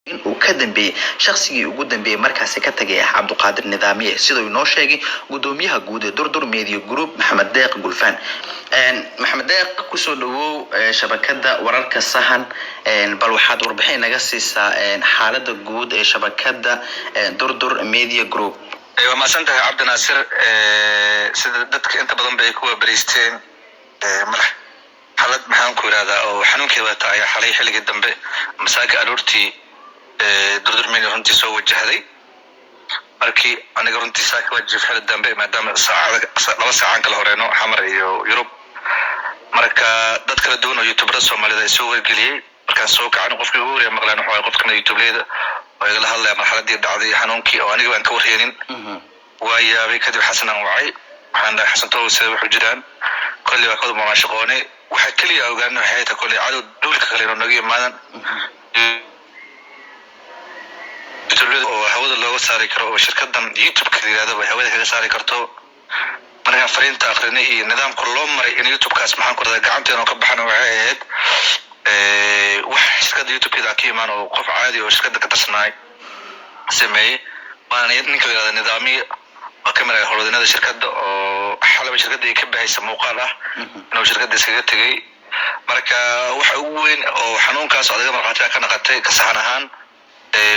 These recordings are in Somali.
in uu ka dambeeyay shakhsigii ugu dambeeyay markaasi ka tagay Cabduqaadir Nidaamiye sidoo uu noo sheegay gudoomiyaha guud ee Durdur Media Group Maxamed Deeq Gulfaan Maxamed Deeq ku soo dhawow shabakada wararka sahan bal waxaad warbixin naga siisaa xaaladda guud ee shabakada Durdur Media Group ايوه ما سنتها عبد الناصر سيد dadka inta badan bay ku waabariisteen madax xalad maxaan ku yiraahdaa oo xanuunkii wata ay xalay xilliga dambe masaaka aroortii Durdur Media runtii soo wajahday markii aniga runtii saaka wajif xilli dambe maadaama laba saacan kala horeeno xamar iyo Yurub marka dad kala duwan oo YouTuber Soomaalida ay soo wargeliyay markaan soo kacay qofkii ugu horeeyay maqlaan waxa qofkana YouTubeeda oo la hadlay marxaladii dhacday xanuunkii oo aniga waan ka warheenin waayaabay kadib xasan aan wacay waxaan dhahay xasan toow sida wuxuu jiraan kulli waa qodobka ma shaqoonay waxa kaliya ogaanay waxay tahay kulli cado dawlka kale oo naga yimaadan oo hawada looga saari karo oo shirkadan YouTube-ka yiraahdo way hawada kaga saari karto marka fariinta aqrinay iyo nidaamka loo maray in YouTube-kaas maxaan ku radaa gacanteena ka baxana waxay ahayd wax shirkada YouTube-ka ka imaan oo qof caadi oo shirkada ka tirsanay sameeyay waan ninka yiraahdo nidaamiye oo kamera howlwadeenada shirkada oo xalaba shirkada ka baxaysa muuqaal ah inuu shirkada iskaga tagay marka waxa ugu weyn oo xanuunkaas adiga marxaladka ka naqatay ka saxan ahaan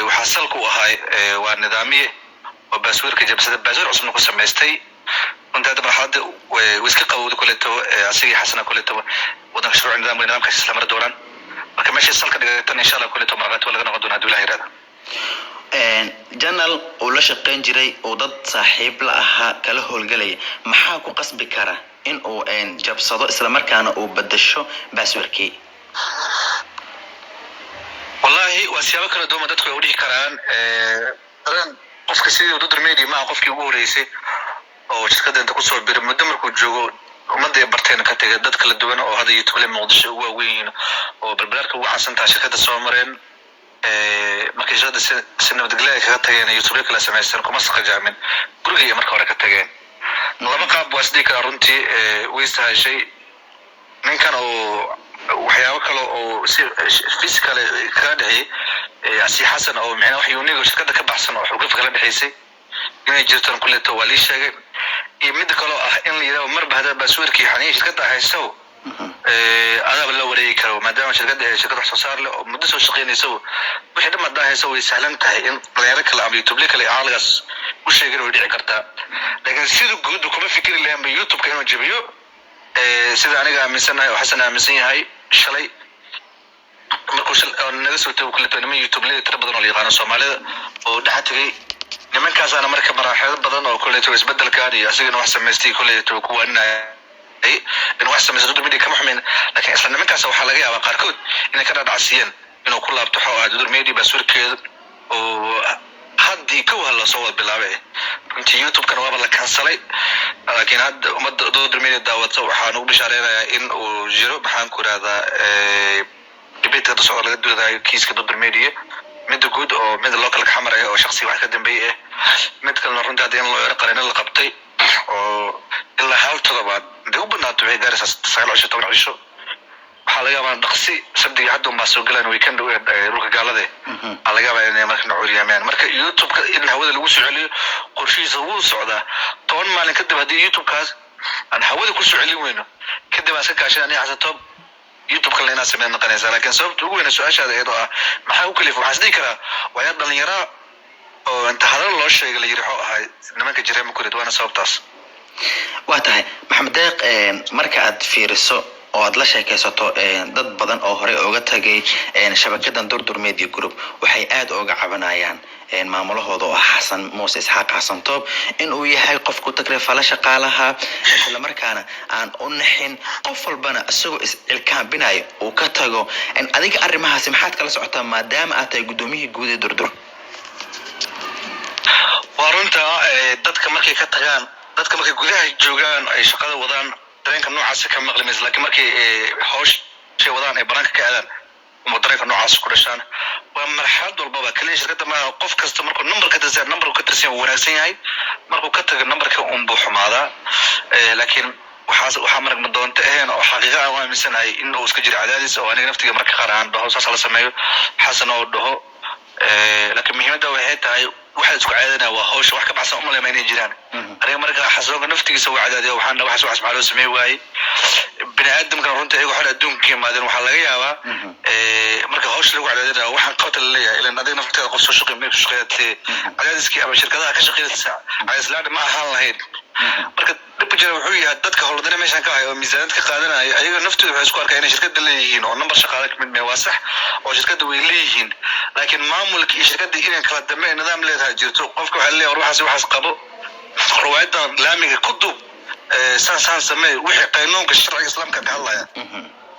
waxa salku ahay waa nidaamiye oo basweerka jabsada basweer cusub ku sameystay inta marxaladda way iska qawdo kuleeto asigi xasana kuleeto wadanka shuruuc nidaamka isla mar dooran marka meesha salka dhigatan insha Allah kuleeto marqaad wala noqon doona Abdullahi Raada janal oo la shaqeyn jiray oo dad saaxiib la ahaa kala howlgalay maxaa ku qasbi kara in uu jabsado isla markaana uu badasho basweerkii wallahi wasiyaabo kala duwan dadku ay u dhigi karaan qofka sidii Durdur Media ma qofkii ugu horeysay oo shirkadda inta ku soo biiray muddo markuu joogo ummadda barteen ka tagay dad kala duwan oo hada YouTube Muqdisho ugu weyn oo balbalka ugu caansan shirkadda soo mareen markii shirkadda si nabadgelyo ka tageen YouTube kala sameeysan kuma saqajaamin guriga marka hore ka tageen laba qaab wasdi ka runtii way shay ninkan oo waxyaabo kale oo si physical ka dhahay asi xasan oo macna wax unique shirkadda ka baxsan oo xogaf kala dhaxaysay inay jirtaan kuleeto wali sheegay mid kale ah in la yiraahdo marba hada basweerkii xaniin shirkadda hayso adab la wareegi karo maadaama shirkadda wax soo saar leh oo muddo soo shaqeynayso wixii dhammaad hayso way sahlan tahay in dhalinyaro kale ama YouTube kale aalagaas u sheegay oo dhici karta laakiin sidoo guud kuma fikiri lahayn YouTube-ka inuu jabiyo sida aniga aaminsanahay oo xasan aaminsan yahay shalay markuu naga soo tago kuleeto YouTube tir badan oo yaqaan Soomaalida oo dhaxatay nimankaas ana marka maraaxil badan oo kuleeto isbeddelkaan iyo asigana wax sameystay kuleeto kuwana in wax sameeyay Durdur Media kama xumeyn laakiin isla nimankaas waxa laga yaabaa qaarkood inay ka dhacsiiyeen inuu ku laabto Durdur Media basweerkeeda oo haddii ka wada soo bilaabay intii YouTube-kan waa la kansalay laakiin hadda ummadda Durdur Media daawata waxaan ugu bishaareeyaa in uu jiro maxaan ku raada dibadda soo laga doodayo kiiska Durdur Media mid guud oo mid local xamar ah oo shakhsi wax ka dambeeyay mid kale runtii hadii loo yar qarin la qabtay oo illa hal todobaad dib u banaato way gaaraysaa 19 cisho waxa laga yaabaa dhaqsi sabtiga hadda ma soo galaan weekend dhulka gaalada laga yaabaa inay marka noociyaan marka YouTube-ka in hawada lagu soo celiyo qorshihiisa uu socdaa 10 maalin kadib hadii YouTube-kaas aan hawada ku soo celin weyno kadib aska kaashanay xasato YouTube-ka leena sameeyay naqanaysa laakiin sababta ugu weyn su'aashaada iyadoo ah maxaa u kaliif waxaan isdii karaa waa dhalinyaro oo inta hadal loo sheegay la yiraahdo ahay nimanka jireema ku ridwaana sababtaas waa tahay Maxamed Deeq marka aad fiiriso oo aad la sheekaysato dad badan oo hore uga tagay shabakadan Durdur Media Group waxay aad uga cabanayaan maamulahooda oo Xasan Muuse Isxaaq Xasan Toob in uu yahay qof ku tagrifala shaqaalaha isla markaana aan u naxin qof walbana asagoo ilkaan binayo oo ka tago adiga arrimahaas maxaad kala socotaa maadaama aad tahay gudoomiyihii guud ee Durdur warunta dadka markay ka tagaan dadka markay gudaha joogaan ay shaqada wadaan dareenka noocaas ka maqlimaysa laakiin markay hawsh wadaan ay baranka ka aadaan dareenka noocaas ku dhashaan waa marxalad walba kaliya shirkadda ma qof kasta markuu number ka tirsan wanaagsan yahay markuu ka tago numberka buu xumaada laakiin waxa marag ma doonto oo xaqiiqo ah waa miisanahay in uu iska jiro cadaadis oo aniga naftiga marka qaar aan dhaho saas la sameeyo xasan oo dhaho laakiin muhiimadda waxay tahay waxa isku caadana waa hawsha wax ka baxsan uma leeyahay inay jiraan aniga marka xasoonka naftigiisa waa cadaadiyo waxaan wax maxaa loo sameeyay waay bini aadamka runta iyagu xal adduunka yimaadeen waxaa laga yaabaa marka hawsha lagu cadaadinayo waxaan qabta la leeyahay ilaa adiga nafteeda qof soo shaqeeyo meesha shaqeeyay cadaadiskii ama shirkadaha ka shaqeeyay cadaadislaad ma ahaan lahayn marka dhibka jira wuxuu yahay dadka howlwadana meeshan ka hayo miisaanad ka qaadanaya ayaga naftooda waxay isku arkaan inay shirkada leeyihiin oo number shaqaale ka mid waa sax oo shirkada way leeyihiin laakiin maamulka iyo shirkada inay kala dambeeyaan nidaam leedahay jirto qofka waxa leeyahay waxaas qabo ruwaayada laamiga ku dub saan samee wixii qaynoonka sharciga islaamka ka hadlaya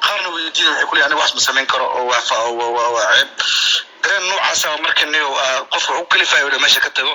qaarna weydiin waxay ku leeyahay wax ma sameyn karo oo waa ceeb dareen noocaas ah marka qofku uu kalifayo meesha ka tago